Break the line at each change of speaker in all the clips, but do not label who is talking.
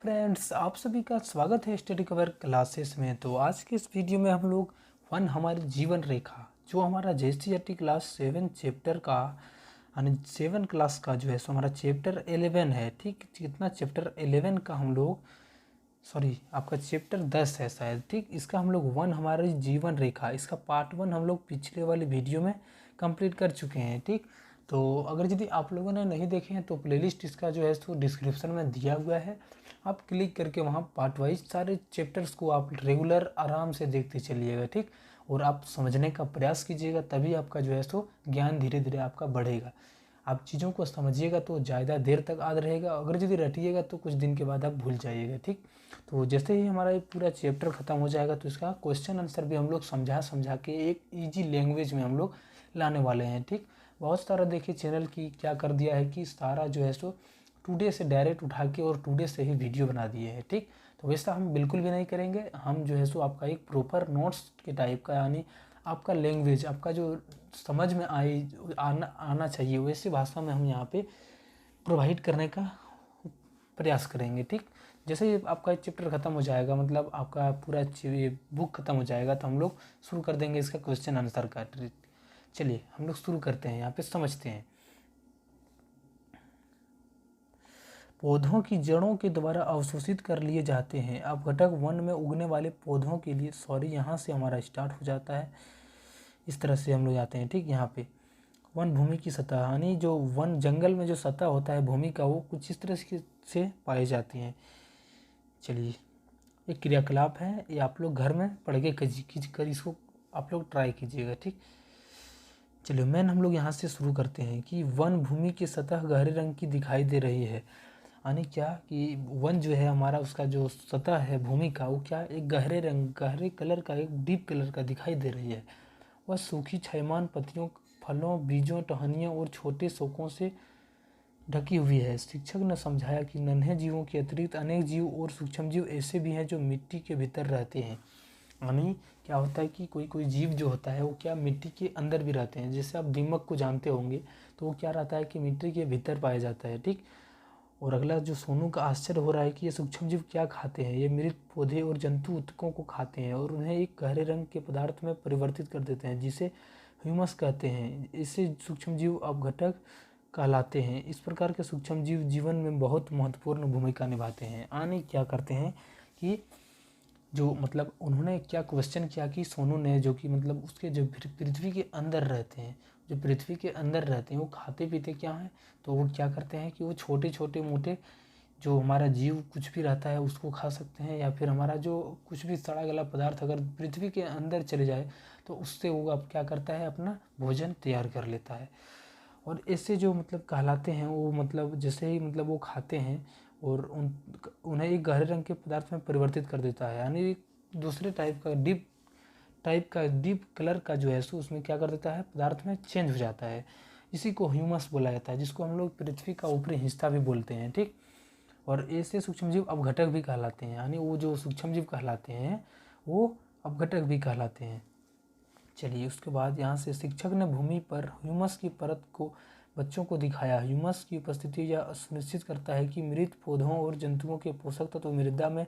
Friends, आप सभी का स्वागत है स्टडी कवर क्लासेस में। तो आज के इस वीडियो में हम लोग हमारी जीवन रेखा, जो हमारा JCERT क्लास 7 चैप्टर का यानी 7 क्लास का जो है सो हमारा चैप्टर 11 है। ठीक, कितना चैप्टर 11 का हम लोग आपका चैप्टर 10 है शायद। ठीक, इसका हम लोग हमारी जीवन रेखा, इसका पार्ट 1 हम लोग पिछले वाले वीडियो में कंप्लीट कर चुके हैं। ठीक, तो अगर यदि आप लोगों ने नहीं देखे हैं तो प्लेलिस्ट इसका जो है सो डिस्क्रिप्शन में दिया हुआ है। आप क्लिक करके वहाँ पार्ट वाइज सारे चैप्टर्स को आप रेगुलर आराम से देखते चलिएगा। ठीक, और आप समझने का प्रयास कीजिएगा, तभी आपका जो है सो ज्ञान धीरे धीरे आपका बढ़ेगा। आप चीज़ों को समझिएगा तो ज़्यादा देर तक याद रहेगा, अगर यदि रटिएगा तो कुछ दिन के बाद आप भूल जाइएगा। ठीक, तो जैसे ही हमारा ये पूरा चैप्टर ख़त्म हो जाएगा तो इसका क्वेश्चन आंसर भी हम लोग समझा के एक ईजी लैंग्वेज में हम लोग लाने वाले हैं। ठीक, बहुत सारा देखिए चैनल की क्या कर दिया है कि सारा जो है सो टुडे से डायरेक्ट उठा के और टुडे से ही वीडियो बना दिए हैं। ठीक, तो वैसा हम बिल्कुल भी नहीं करेंगे। हम जो है सो आपका एक प्रॉपर नोट्स के टाइप का, यानी आपका लैंग्वेज, आपका जो समझ में आना चाहिए वैसी भाषा में हम यहाँ पे प्रोवाइड करने का प्रयास करेंगे। ठीक, जैसे ही आपका चैप्टर ख़त्म हो जाएगा, मतलब आपका पूरा बुक ख़त्म हो जाएगा, तो हम लोग शुरू कर देंगे इसका क्वेश्चन आंसर का। चलिए हम लोग शुरू करते हैं, यहाँ पे समझते हैं। पौधों की जड़ों के द्वारा अवशोषित कर लिए जाते हैं। अब घटक वन में उगने वाले पौधों के लिए यहाँ से हमारा स्टार्ट हो जाता है। इस तरह से हम लोग जाते हैं। ठीक, यहाँ पे वन भूमि की सतह, यानी जो वन जंगल में जो सतह होता है भूमि का, वो कुछ इस तरह से पाई जाती हैं। चलिए, एक क्रियाकलाप है, ये आप लोग घर में पढ़ के इसको आप लोग ट्राई कीजिएगा। ठीक, चलिए मैन हम लोग यहाँ से शुरू करते हैं कि वन भूमि की सतह गहरे रंग की दिखाई दे रही है। यानी क्या कि वन जो है हमारा, उसका जो सतह है भूमि का, वो क्या एक गहरे कलर का, एक डीप कलर का दिखाई दे रही है। वह सूखी छायमान पत्तियों, फलों, बीजों, टहनियों और छोटे शोकों से ढकी हुई है। शिक्षक ने समझाया कि नन्हे जीवों के अतिरिक्त अनेक जीव और सूक्ष्म जीव ऐसे भी हैं जो मिट्टी के भीतर रहते हैं। यानी क्या होता है कि कोई कोई जीव जो होता है वो क्या मिट्टी के अंदर भी रहते हैं। जैसे आप दीमक को जानते होंगे, तो वो क्या रहता है कि मिट्टी के भीतर पाया जाता है। ठीक, और अगला जो सोनू का आश्चर्य हो रहा है कि ये सूक्ष्म जीव क्या खाते हैं। ये मृत पौधे और जंतु ऊतकों को खाते हैं और उन्हें एक गहरे रंग के पदार्थ में परिवर्तित कर देते हैं, जिसे ह्यूमस कहते हैं। इससे सूक्ष्म जीव अपघटक कहलाते हैं। इस प्रकार के सूक्ष्म जीव जीवन में बहुत महत्वपूर्ण भूमिका निभाते हैं। यानी क्या करते हैं कि जो मतलब उन्होंने क्या क्वेश्चन किया कि सोनू ने, जो कि मतलब उसके जो पृथ्वी के अंदर रहते हैं, जो पृथ्वी के अंदर रहते हैं वो खाते पीते क्या हैं, तो वो क्या करते हैं कि वो छोटे छोटे मोटे जो हमारा जीव कुछ भी रहता है उसको खा सकते हैं, या फिर हमारा जो कुछ भी सड़ा गला पदार्थ अगर पृथ्वी के अंदर चले जाए तो उससे वो अब क्या करता है, अपना भोजन तैयार कर लेता है। और ऐसे जो मतलब कहलाते हैं वो मतलब जैसे ही मतलब वो खाते हैं और उन्हें एक गहरे रंग के पदार्थ में परिवर्तित कर देता है। यानी दूसरे टाइप का डीप कलर का जो है सो उसमें क्या कर देता है, पदार्थ में चेंज हो जाता है। इसी को ह्यूमस बोला जाता है, जिसको हम लोग पृथ्वी का ऊपरी हिस्सा भी बोलते हैं। ठीक, और ऐसे सूक्ष्मजीव अपघटक भी कहलाते हैं। यानी वो जो सूक्ष्मजीव कहलाते हैं वो अपघटक भी कहलाते हैं। चलिए, उसके बाद यहाँ से शिक्षक ने भूमि पर ह्यूमस की परत को बच्चों को दिखाया। ह्यूमस की उपस्थिति यह सुनिश्चित करता है कि मृत पौधों और जंतुओं के पोषक तत्व मृदा में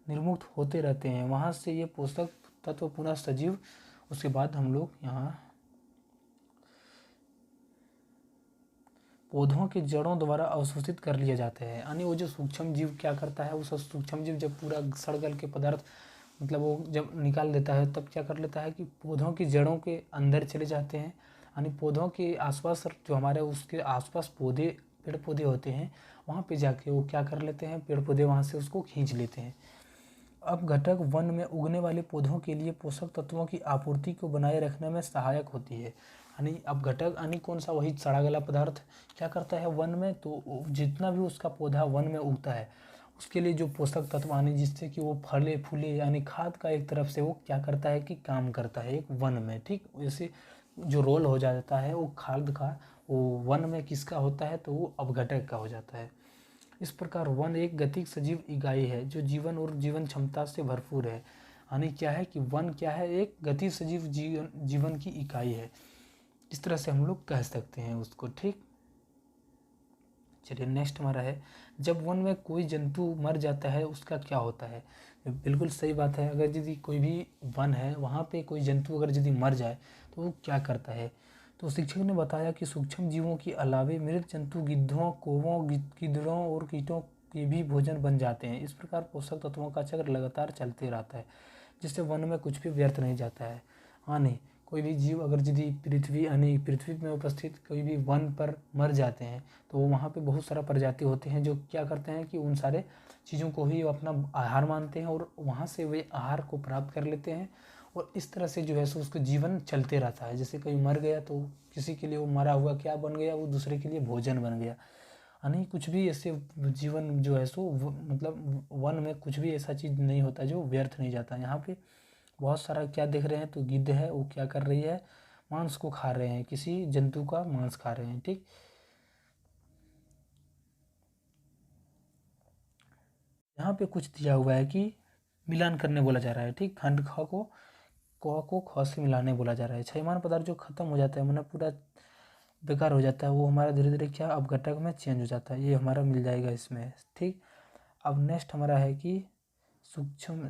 निर्मुक्त होते रहते हैं, वहाँ से ये पोषक तत्व पुनः सजीव। उसके बाद हम लोग यहाँ पौधों के जड़ों द्वारा अवशोषित कर लिए जाते हैं। यानी वो जो सूक्ष्म जीव क्या करता है, वो सूक्ष्म जीव जब पूरा सड़गल के पदार्थ मतलब वो जब निकाल देता है तब क्या कर लेता है कि पौधों की जड़ों के अंदर चले जाते हैं। यानी पौधों के आसपास जो हमारे उसके आसपास पेड़ पौधे होते हैं, वहाँ पे जाके वो क्या कर लेते हैं, पेड़ पौधे वहाँ से उसको खींच लेते हैं। अब घटक वन में उगने वाले पौधों के लिए पोषक तत्वों की आपूर्ति को बनाए रखने में सहायक होती है। यानी अब घटक यानी कौन सा, वही सड़ा गला पदार्थ क्या करता है वन में, तो जितना भी उसका पौधा वन में उगता है उसके लिए जो पोषक तत्व आने जिससे कि वो फले फूले, यानी खाद का एक तरफ से वो क्या करता है कि काम करता है एक वन में। ठीक, वैसे जो रोल हो जाता है वो खाद का, वो वन में किसका होता है, तो वो अपघटक का हो जाता है। इस प्रकार वन एक गतिक सजीव इकाई है जो जीवन और जीवन क्षमता से भरपूर है। यानी क्या है कि वन क्या है, एक गति सजीव जीवन की इकाई है, इस तरह से हम लोग कह सकते हैं उसको। ठीक, चलिए नेक्स्ट हमारा है जब वन में कोई जंतु मर जाता है उसका क्या होता है? बिल्कुल सही बात है। अगर यदि कोई भी वन है वहाँ पे कोई जंतु अगर यदि मर जाए तो वो क्या करता है? तो शिक्षक ने बताया कि सूक्ष्म जीवों के अलावे मृत जंतु गिद्धों, कौवों, गिद्धड़ों और कीटों के भी भोजन बन जाते हैं। इस प्रकार पोषक तत्वों का चक्र लगातार चलते रहता है, जिससे वन में कुछ भी व्यर्थ नहीं जाता है। हाँ नहीं, कोई भी जीव अगर यदि पृथ्वी में उपस्थित कोई भी वन पर मर जाते हैं तो वहाँ पे बहुत सारा प्रजाति होते हैं जो क्या करते हैं कि उन सारे चीज़ों को ही अपना आहार मानते हैं और वहाँ से वे आहार को प्राप्त कर लेते हैं और इस तरह से जो है सो उसका जीवन चलते रहता है। जैसे कोई मर गया तो किसी के लिए वो मरा हुआ क्या बन गया, वो दूसरे के लिए भोजन बन गया। यानी कुछ भी ऐसे जीवन जो है सो मतलब वन में कुछ भी ऐसा चीज़ नहीं होता जो व्यर्थ नहीं जाता। यहाँ पे बहुत सारा क्या देख रहे हैं, तो गिद्ध है वो क्या कर रही है, मांस को खा रहे हैं, किसी जंतु का मांस खा रहे हैं। ठीक, यहाँ पे कुछ दिया हुआ है कि मिलान करने बोला जा रहा है। ठीक, खंड ख को क को ख से मिलाने बोला जा रहा है। क्षयमान पदार्थ जो खत्म हो जाता है मतलब पूरा बेकार हो जाता है वो हमारा धीरे धीरे क्या अपघटक में चेंज हो जाता है, ये हमारा मिल जाएगा इसमें। ठीक, अब नेक्स्ट हमारा है कि सूक्ष्म,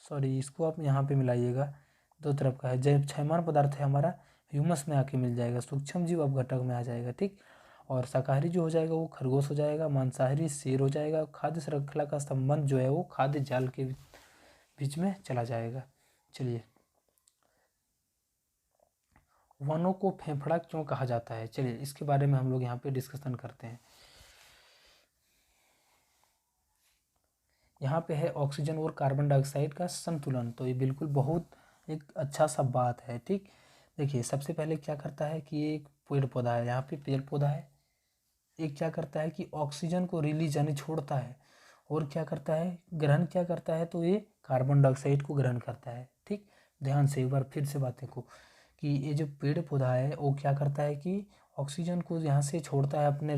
सॉरी इसको आप यहाँ पे मिलाइएगा, दो तरफ का है। जब क्षयमान पदार्थ है हमारा ह्यूमस में आके मिल जाएगा, सूक्ष्म जीव अपघटक में आ जाएगा। ठीक, और शाकाहारी जो हो जाएगा वो खरगोश हो जाएगा, मांसाहारी शेर हो जाएगा। खाद्य श्रृंखला का संबंध जो है वो खाद्य जाल के बीच में चला जाएगा। चलिए, वनों को फेफड़ा क्यों कहा जाता है, चलिए इसके बारे में हम लोग यहाँ पे डिस्कशन करते हैं। यहाँ पे है ऑक्सीजन और कार्बन डाइऑक्साइड का संतुलन, तो ये बिल्कुल बहुत एक अच्छा सा बात है। ठीक, देखिए सबसे पहले क्या करता है कि एक पेड़ पौधा है, यहाँ पे पेड़ पौधा है, एक क्या करता है कि ऑक्सीजन को रिलीज यानी छोड़ता है और क्या करता है ग्रहण क्या करता है, तो ये कार्बन डाइऑक्साइड को ग्रहण करता है। ठीक, ध्यान से एक बार फिर से बातें को कि ये जो पेड़ पौधा है वो क्या करता है कि ऑक्सीजन को यहाँ से छोड़ता है, अपने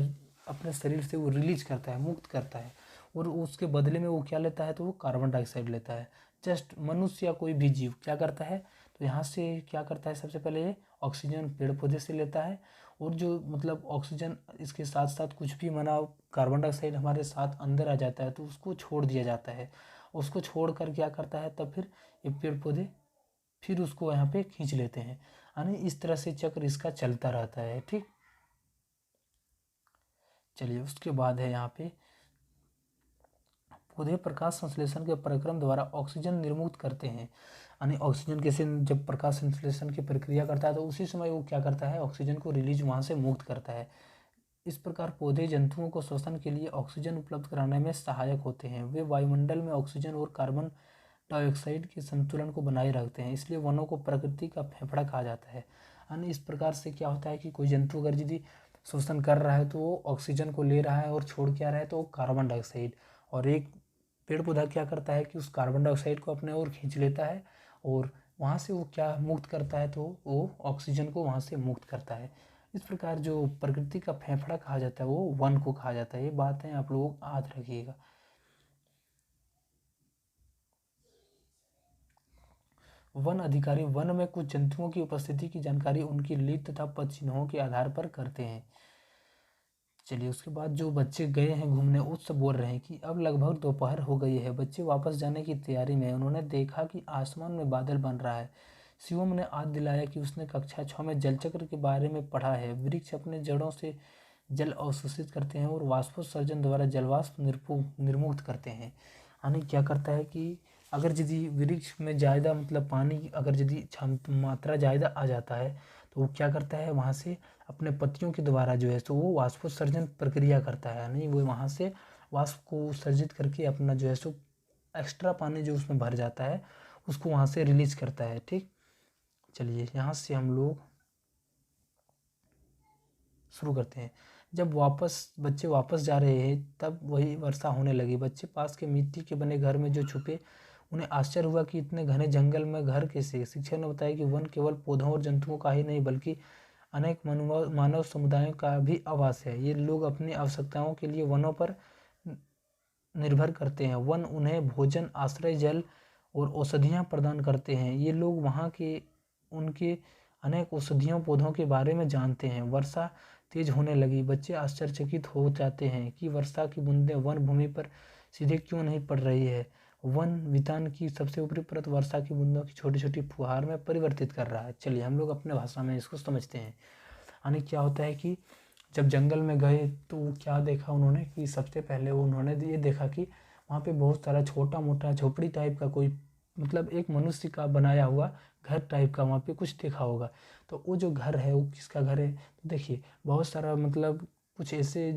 अपने शरीर से वो रिलीज करता है, मुक्त करता है और उसके बदले में वो क्या लेता है, तो वो कार्बन डाइऑक्साइड लेता है। जस्ट मनुष्य या कोई भी जीव क्या करता है, तो यहाँ से क्या करता है, सबसे पहले ये ऑक्सीजन पेड़ पौधे से लेता है और जो मतलब ऑक्सीजन इसके साथ साथ कुछ भी मना कार्बन डाइऑक्साइड हमारे साथ अंदर आ जाता है तो उसको छोड़ दिया जाता है। उसको छोड़ कर क्या करता है, तब फिर ये पेड़ पौधे फिर उसको यहाँ पे खींच लेते हैं, यानी इस तरह से चक्र इसका चलता रहता है। ठीक, चलिए उसके बाद है यहाँ पे पौधे प्रकाश संश्लेषण के प्रक्रम द्वारा ऑक्सीजन निर्मुक्त करते हैं, यानी ऑक्सीजन कैसे जब प्रकाश संश्लेषण की प्रक्रिया करता है तो उसी समय वो क्या करता है, ऑक्सीजन को रिलीज वहाँ से मुक्त करता है। इस प्रकार पौधे जंतुओं को श्वसन के लिए ऑक्सीजन उपलब्ध कराने में सहायक होते हैं। वे वायुमंडल में ऑक्सीजन और कार्बन डाइऑक्साइड के संतुलन को बनाए रखते हैं, इसलिए वनों को प्रकृति का फेफड़ा कहा जाता है। यानी इस प्रकार से क्या होता है कि कोई जंतु अगर यदि श्वसन कर रहा है तो वो ऑक्सीजन को ले रहा है और छोड़ के आ रहा है तो वो कार्बन डाइऑक्साइड, और एक पेड़ पौधा क्या करता है कि उस कार्बन डाइऑक्साइड को अपने ओर खींच लेता है और वहाँ से वो क्या मुक्त करता है, तो वो ऑक्सीजन को वहाँ से मुक्त करता है। इस प्रकार जो प्रकृति का फेफड़ा कहा जाता है वो वन को कहा जाता है। ये बातें आप लोग याद रखिएगा। वन अधिकारी वन में कुछ जंतुओं की उपस्थिति की जानकारी उनकी लीड तथा पद चिन्हों के आधार पर करते हैं। चलिए उसके बाद जो बच्चे गए हैं घूमने उससे बोल रहे हैं कि अब लगभग दोपहर हो गई है, बच्चे वापस जाने की तैयारी में हैं। उन्होंने देखा कि आसमान में बादल बन रहा है। शिवम ने याद दिलाया कि उसने कक्षा 6 में जलचक्र के बारे में पढ़ा है। वृक्ष अपने जड़ों से जल अवशोषित करते हैं और वाष्पोत्सर्जन द्वारा जलवाष्प निर्मुक्त करते हैं। यानी क्या करता है कि अगर यदि वृक्ष में ज़्यादा मतलब पानी अगर यदि मात्रा ज़्यादा आ जाता है तो वो क्या करता है, वहाँ से अपने पत्तियों के द्वारा जो है तो वो वाष्पोत्सर्जन प्रक्रिया करता है, यानी वो वहाँ से वाष्प को उत्सर्जित करके अपना जो है सो एक्स्ट्रा पानी जो उसमें भर जाता है उसको वहाँ से रिलीज करता है। ठीक, चलिए यहाँ से हम लोग शुरू करते हैं। जब बच्चे वापस जा रहे हैं तब वही वर्षा होने लगी। बच्चे पास के मिट्टी के बने घर में जो छुपे, उन्हें आश्चर्य हुआ कि इतने घने जंगल में घर कैसे। शिक्षक ने बताया कि वन केवल पौधों और जंतुओं का ही नहीं बल्कि अनेक मानव समुदायों का भी आवास है। ये लोग अपनी आवश्यकताओं के लिए वनों पर निर्भर करते हैं। वन उन्हें भोजन, आश्रय, जल और औषधियाँ प्रदान करते हैं। ये लोग वहाँ के उनके अनेक औषधियों पौधों के बारे में जानते हैं। वर्षा तेज होने लगी। बच्चे आश्चर्यचकित हो जाते हैं कि वर्षा की बूंदें वन भूमि पर सीधे क्यों नहीं पड़ रही है। वन वितान की सबसे ऊपरी परत वर्षा की बूंदों की छोटी छोटी फुहार में परिवर्तित कर रहा है। चलिए हम लोग अपने भाषा में इसको समझते हैं। यानी क्या होता है कि जब जंगल में गए तो क्या देखा उन्होंने कि सबसे पहले उन्होंने ये देखा कि वहाँ पे बहुत सारा छोटा मोटा झोपड़ी टाइप का कोई मतलब एक मनुष्य का बनाया हुआ घर टाइप का वहाँ पे कुछ देखा होगा। तो वो जो घर है वो किसका घर है, तो देखिए बहुत सारा मतलब कुछ ऐसे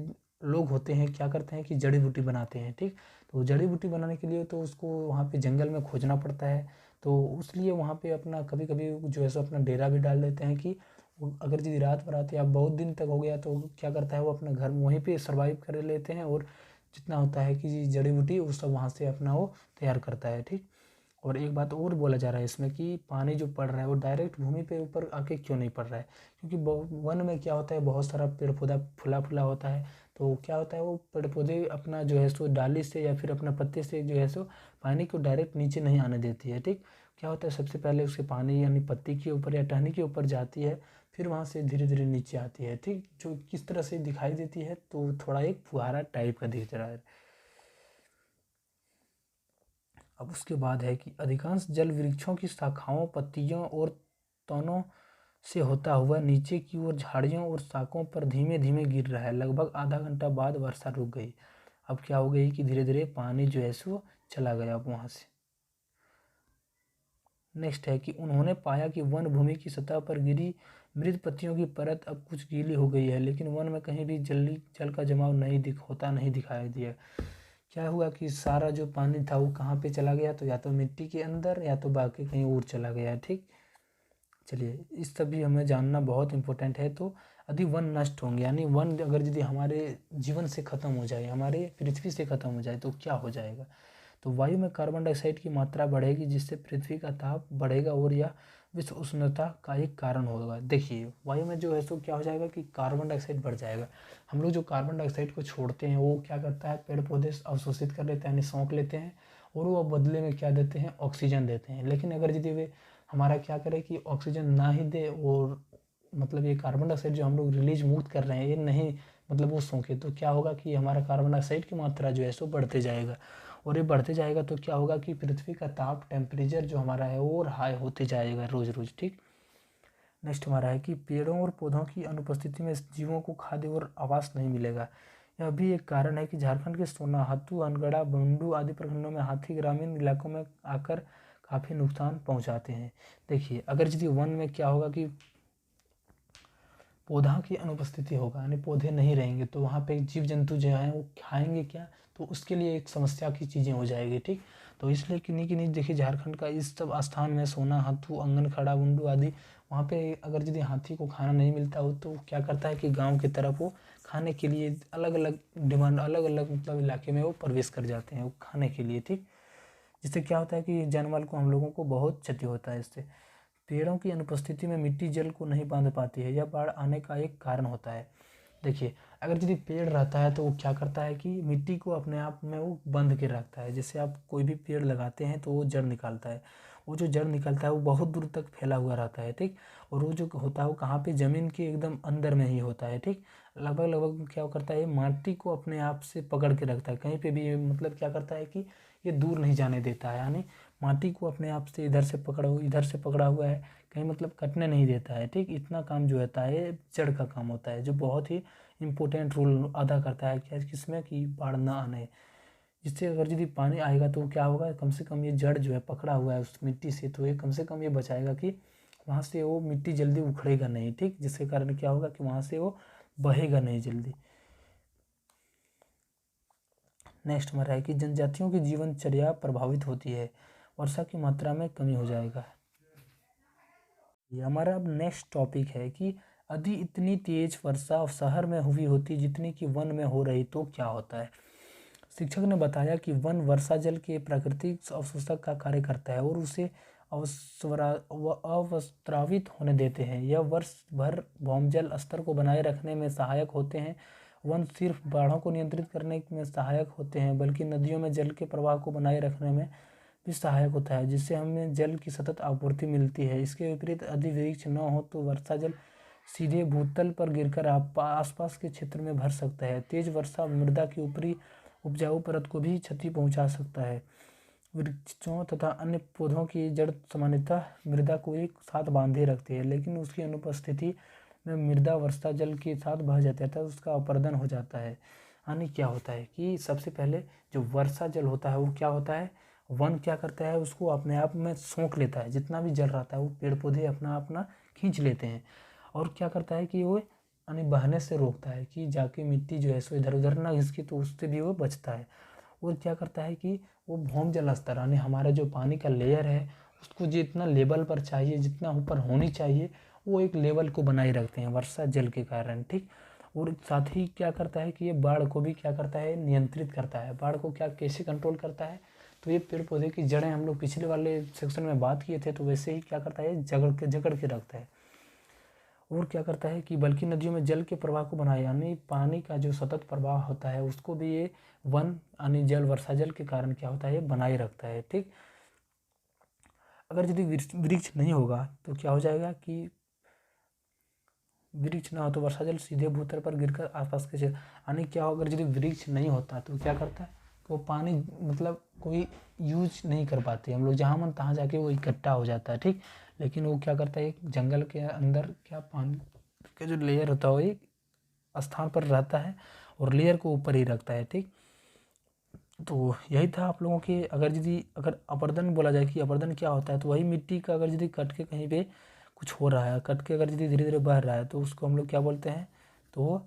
लोग होते हैं क्या करते हैं कि जड़ी बूटी बनाते हैं, ठीक। तो जड़ी बूटी बनाने के लिए तो उसको वहाँ पे जंगल में खोजना पड़ता है। तो इसलिए वहाँ पे अपना कभी कभी जो है सो अपना डेरा भी डाल देते हैं कि अगर यदि रात बरात या बहुत दिन तक हो गया तो क्या करता है वो अपना घर वहीं पे सर्वाइव कर लेते हैं और जितना होता है कि जड़ी बूटी वो सब वहाँ से अपना वो तैयार करता है, ठीक। और एक बात और बोला जा रहा है इसमें कि पानी जो पड़ रहा है वो डायरेक्ट भूमि पे ऊपर आके क्यों नहीं पड़ रहा है, क्योंकि वन में क्या होता है बहुत सारा पेड़ पौधा फुला फुला होता है। तो क्या होता है वो पेड़ पौधे अपना जो है सो डाली से या फिर अपना पत्ते से जो है सो पानी को डायरेक्ट नीचे नहीं आने देती है, ठीक। क्या होता है सबसे पहले उसके पानी यानी पत्ती के ऊपर या टहनी के ऊपर जाती है, फिर वहाँ से धीरे धीरे नीचे आती है, ठीक। जो किस तरह से दिखाई देती है तो थोड़ा एक फुहारा टाइप का दिख रहा है। अब उसके बाद है कि अधिकांश जल वृक्षों की शाखाओं पत्तियों और तनों से होता हुआ नीचे की ओर झाड़ियों और शाखों पर धीमे धीमे गिर रहा है। लगभग आधा घंटा बाद वर्षा रुक गई। अब क्या हो गई कि धीरे धीरे पानी जो है सो चला गया अब वहाँ से। नेक्स्ट है कि उन्होंने पाया कि वन भूमि की सतह पर गिरी मृत पत्तियों की परत अब कुछ गीली हो गई है, लेकिन वन में कहीं भी जल का जमाव नहीं दिखाई दिया। क्या हुआ कि सारा जो पानी था वो कहाँ पे चला गया, तो या तो मिट्टी के अंदर या तो बाकी कहीं और चला गया, ठीक। चलिए इस सभी हमें जानना बहुत इंपॉर्टेंट है। तो यदि वन नष्ट होंगे यानी वन अगर यदि हमारे जीवन से ख़त्म हो जाए, हमारे पृथ्वी से ख़त्म हो जाए तो क्या हो जाएगा। तो वायु में कार्बन डाइऑक्साइड की मात्रा बढ़ेगी जिससे पृथ्वी का ताप बढ़ेगा और यह विश्व उष्णता का एक कारण होगा। देखिए वायु में जो है सो क्या हो जाएगा कि कार्बन डाइऑक्साइड बढ़ जाएगा। हम लोग जो कार्बन डाइऑक्साइड को छोड़ते हैं वो क्या करता है पेड़ पौधे अवशोषित कर लेते हैं यानी सौंख लेते हैं और वो बदले में क्या देते हैं ऑक्सीजन देते हैं। लेकिन अगर यदि वे हमारा क्या करे कि ऑक्सीजन ना ही दे और मतलब ये कार्बन डाइऑक्साइड जो हम लोग रिलीज मुक्त कर रहे हैं ये नहीं मतलब वो सोखे, तो क्या होगा कि हमारा कार्बन डाइऑक्साइड की मात्रा जो है सो बढ़ते जाएगा और ये बढ़ते जाएगा तो क्या होगा कि पृथ्वी का ताप टेम्परेचर जो हमारा है वो और हाई होते जाएगा रोज रोज, ठीक। नेक्स्ट हमारा है कि पेड़ों और पौधों की अनुपस्थिति में जीवों को खाद्य और आवास नहीं मिलेगा। यह भी एक कारण है कि झारखंड के सोनाहातू अनगढ़ा बंडू आदि प्रखंडों में हाथी ग्रामीण इलाकों में आकर काफ़ी नुकसान पहुंचाते हैं। देखिए अगर यदि वन में क्या होगा कि पौधा की अनुपस्थिति होगा यानी पौधे नहीं रहेंगे तो वहाँ पे जीव जंतु जो हैं वो खाएंगे क्या, तो उसके लिए एक समस्या की चीज़ें हो जाएगी, ठीक। तो इसलिए किन्हीं देखिए झारखंड का इस सब स्थान में सोनाहातू अंगन खड़ा बुंडू आदि वहाँ पे अगर यदि हाथी को खाना नहीं मिलता हो तो क्या करता है कि गाँव की तरफ वो खाने के लिए अलग अलग डिमांड अलग अलग मतलब इलाके में वो प्रवेश कर जाते हैं वो खाने के लिए, ठीक। जिससे क्या होता है कि जानवर को हम लोगों को बहुत क्षति होता है इससे। पेड़ों की अनुपस्थिति में मिट्टी जल को नहीं बांध पाती है, यह बाढ़ आने का एक कारण होता है। देखिए अगर यदि पेड़ रहता है तो वो क्या करता है कि मिट्टी को अपने आप में वो बंध के रखता है। जैसे आप कोई भी पेड़ लगाते हैं तो वो जड़ निकालता है, वो जो जड़ निकलता है वो बहुत दूर तक फैला हुआ रहता है, ठीक। और वो जो होता है वो कहाँ पे ज़मीन के एकदम अंदर में ही होता है, ठीक। लगभग लगभग क्या करता है माटी को अपने आप से पकड़ के रखता है, कहीं पे भी मतलब क्या करता है कि ये दूर नहीं जाने देता है, यानी माटी को अपने आप से इधर से पकड़ा हुआ है, कहीं मतलब कटने नहीं देता है, ठीक। इतना काम जो होता है जड़ का काम होता है जो बहुत ही इम्पोर्टेंट रोल अदा करता है क्या किसमें कि बाढ़ ना आने। जिससे अगर यदि पानी आएगा तो क्या होगा कम से कम ये जड़ जो है पकड़ा हुआ है उस मिट्टी से तो ये कम से कम ये बचाएगा कि वहाँ से वो मिट्टी जल्दी उखड़ेगा नहीं, ठीक। जिसके कारण क्या होगा कि वहाँ से वो बहेगा नहीं जल्दी। नेक्स्ट हमारा है कि जनजातियों की जीवनचर्या प्रभावित होती है, वर्षा की मात्रा में कमी हो जाएगा। ये हमारा अब नेक्स्ट टॉपिक है कि यदि इतनी तेज वर्षा शहर में हुई होती जितनी कि वन में हो रही तो क्या होता है। शिक्षक ने बताया कि वन वर्षा जल के प्राकृतिक अवशोषक का कार्य करता है और उसे अवस्रावित होने देते हैं। यह वर्ष भर भौमजल स्तर को बनाए रखने में सहायक होते हैं। वन सिर्फ बाढ़ों को नियंत्रित करने में सहायक होते हैं बल्कि नदियों में जल के प्रवाह को बनाए रखने में भी सहायक होता है, जिससे हमें जल की सतत आपूर्ति मिलती है। इसके विपरीत यदि वृक्ष न हो तो वर्षा जल सीधे भूतल पर गिरकर आसपास के क्षेत्र में भर सकता है। तेज वर्षा मृदा की ऊपरी उपजाऊ परत को भी क्षति पहुंचा सकता है। वृक्षों तथा अन्य पौधों की जड़ सामान्यतः मृदा को एक साथ बांधे रखते हैं, लेकिन उसकी अनुपस्थिति में मृदा वर्षा जल के साथ बह जाता है, उसका अपरदन हो जाता है। यानी क्या होता है कि सबसे पहले जो वर्षा जल होता है वो क्या होता है, वन क्या करता है, उसको अपने आप में सोख लेता है। जितना भी जल रहता है वो पेड़ पौधे अपना अपना खींच लेते हैं, और क्या करता है कि वो यानी बहने से रोकता है कि जाके मिट्टी जो है सो इधर उधर ना घिसके, तो उससे भी वो बचता है। और क्या करता है कि वो भौम जल स्तर यानी हमारा जो पानी का लेयर है उसको जितना लेवल पर चाहिए, जितना ऊपर होनी चाहिए, वो एक लेवल को बनाए रखते हैं वर्षा जल के कारण, ठीक। और साथ ही क्या करता है कि ये बाढ़ को भी क्या करता है, नियंत्रित करता है। बाढ़ को क्या कैसे कंट्रोल करता है, तो ये पेड़ पौधे की जड़ें हम लोग पिछले वाले सेक्शन में बात किए थे, तो वैसे ही क्या करता है, जकड़ के रखता है। और क्या करता है कि बल्कि नदियों में जल के प्रवाह को बनाए, यानी पानी का जो सतत प्रवाह होता है उसको भी ये वन यानी जल वर्षा जल के कारण क्या होता है, बनाए रखता है, ठीक। अगर यदि वृक्ष नहीं होगा तो क्या हो जाएगा कि वृक्ष ना हो तो वर्षा जल सीधे भूतल पर गिरकर आसपास के यानी क्या हो, अगर यदि वृक्ष नहीं होता तो क्या करता है, तो वो पानी मतलब कोई यूज नहीं कर पाते हम लोग, जहाँ मन तहाँ जाके वो इकट्ठा हो जाता है, ठीक। लेकिन वो क्या करता है, एक जंगल के अंदर क्या पानी का जो लेयर होता है वो एक स्थान पर रहता है और लेयर को ऊपर ही रखता है, ठीक। तो यही था आप लोगों के, अगर अपरदन बोला जाए कि अपरदन क्या होता है, तो वही मिट्टी का अगर यदि कट के कहीं पे कुछ हो रहा है, कट के अगर यदि धीरे धीरे बह रहा है तो उसको हम लोग क्या बोलते हैं, तो वो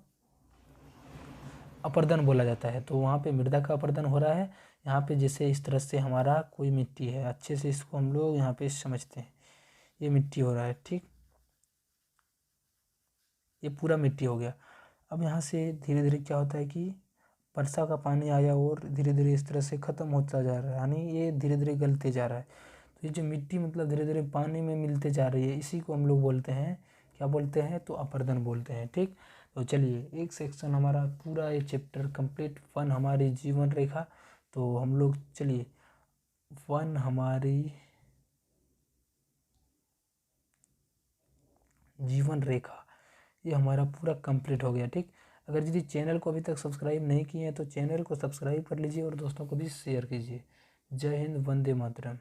अपरदन बोला जाता है। तो वहाँ पे मृदा का अपरदन हो रहा है। यहाँ पे जैसे इस तरह से हमारा कोई मिट्टी है, अच्छे से इसको हम लोग यहाँ पे समझते हैं, ये मिट्टी हो रहा है, ठीक। ये पूरा मिट्टी हो गया। अब यहाँ से धीरे धीरे क्या होता है कि वर्षा का पानी आया और धीरे धीरे इस तरह से ख़त्म होता जा रहा है, यानी ये धीरे धीरे गलते जा रहा है। तो ये जो मिट्टी मतलब धीरे धीरे पानी में मिलते जा रही है, इसी को हम लोग बोलते हैं, क्या बोलते हैं, तो अपरदन बोलते हैं, ठीक। तो चलिए, एक सेक्शन हमारा पूरा ये चैप्टर कंप्लीट, वन हमारी जीवन रेखा। तो हम लोग चलिए, वन हमारी जीवन रेखा, ये हमारा पूरा कंप्लीट हो गया, ठीक। अगर यदि चैनल को अभी तक सब्सक्राइब नहीं किए हैं तो चैनल को सब्सक्राइब कर लीजिए और दोस्तों को भी शेयर कीजिए। जय हिंद, वंदे मातरम।